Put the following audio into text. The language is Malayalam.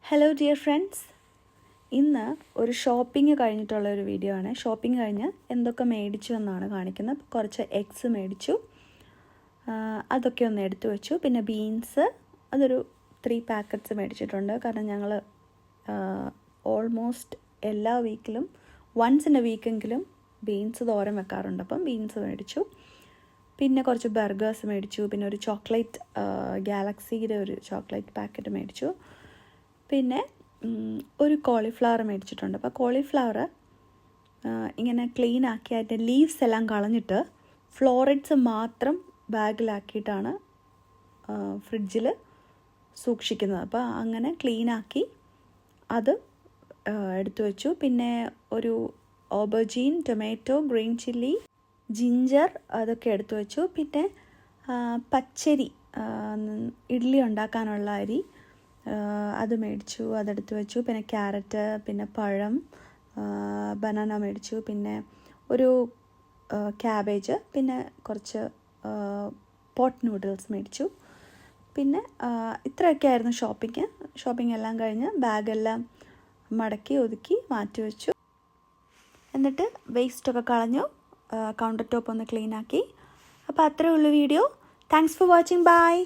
ഹലോ ഡിയർ ഫ്രണ്ട്സ്, ഇന്ന് ഒരു ഷോപ്പിംഗ് കഴിഞ്ഞിട്ടുള്ള ഒരു വീഡിയോ ആണ്. ഷോപ്പിംഗ് കഴിഞ്ഞ് എന്തൊക്കെ മേടിച്ചു എന്നാണ് കാണിക്കുന്നത്. കുറച്ച് എഗ്സ് മേടിച്ചു, അതൊക്കെ ഒന്ന് എടുത്തു വെച്ചു. പിന്നെ ബീൻസ് അതൊരു 3 പാക്കറ്റ്സ് മേടിച്ചിട്ടുണ്ട്. കാരണം ഞങ്ങൾ ഓൾമോസ്റ്റ് എല്ലാ വീക്കിലും വൺസ് ഇൻ എ വീക്കെങ്കിലും ബീൻസ് തോരൻ വെക്കാറുണ്ട്. അപ്പം ബീൻസ് മേടിച്ചു. പിന്നെ കുറച്ച് ബർഗേഴ്സ് മേടിച്ചു. പിന്നെ ഒരു ചോക്ലേറ്റ് ഗാലക്സിയുടെ ഒരു ചോക്ലേറ്റ് പാക്കറ്റ് മേടിച്ചു. പിന്നെ ഒരു കോളിഫ്ലവർ മേടിച്ചിട്ടുണ്ട്. അപ്പോൾ കോളിഫ്ലവർ ഇങ്ങനെ ക്ലീൻ ആക്കി അതിൻ്റെ ലീവ്സ് എല്ലാം കളഞ്ഞിട്ട് ഫ്ലോററ്റ്സ് മാത്രം ബാഗിലാക്കിയിട്ടാണ് ഫ്രിഡ്ജിൽ സൂക്ഷിക്കുന്നത്. അപ്പോൾ അങ്ങനെ ക്ലീനാക്കി അത് എടുത്തു വെച്ചു. പിന്നെ ഒരു ഓബർജീൻ, ടൊമാറ്റോ, ഗ്രീൻ ചില്ലി, ജിഞ്ചർ അതൊക്കെ എടുത്തു വെച്ചു. പിന്നെ പച്ചരി, ഇഡ്ഡലി ഉണ്ടാക്കാനുള്ള അരി അത് മേടിച്ചു, അതെടുത്ത് വെച്ചു. പിന്നെ ക്യാരറ്റ്, പിന്നെ പഴം, ബനാന മേടിച്ചു. പിന്നെ ഒരു ക്യാബേജ്, പിന്നെ കുറച്ച് പോട്ട് നൂഡിൽസ് മേടിച്ചു. പിന്നെ ഇത്രയൊക്കെ ആയിരുന്നു ഷോപ്പിംഗ് എല്ലാം കഴിഞ്ഞ് ബാഗെല്ലാം മടക്കി ഒതുക്കി മാറ്റി വെച്ചു. എന്നിട്ട് വേസ്റ്റൊക്കെ കളഞ്ഞു, കൗണ്ടർ ടോപ്പ് ഒന്ന് ക്ലീനാക്കി. അപ്പോൾ അത്രയേ ഉള്ളൂ video. Thanks for watching. By.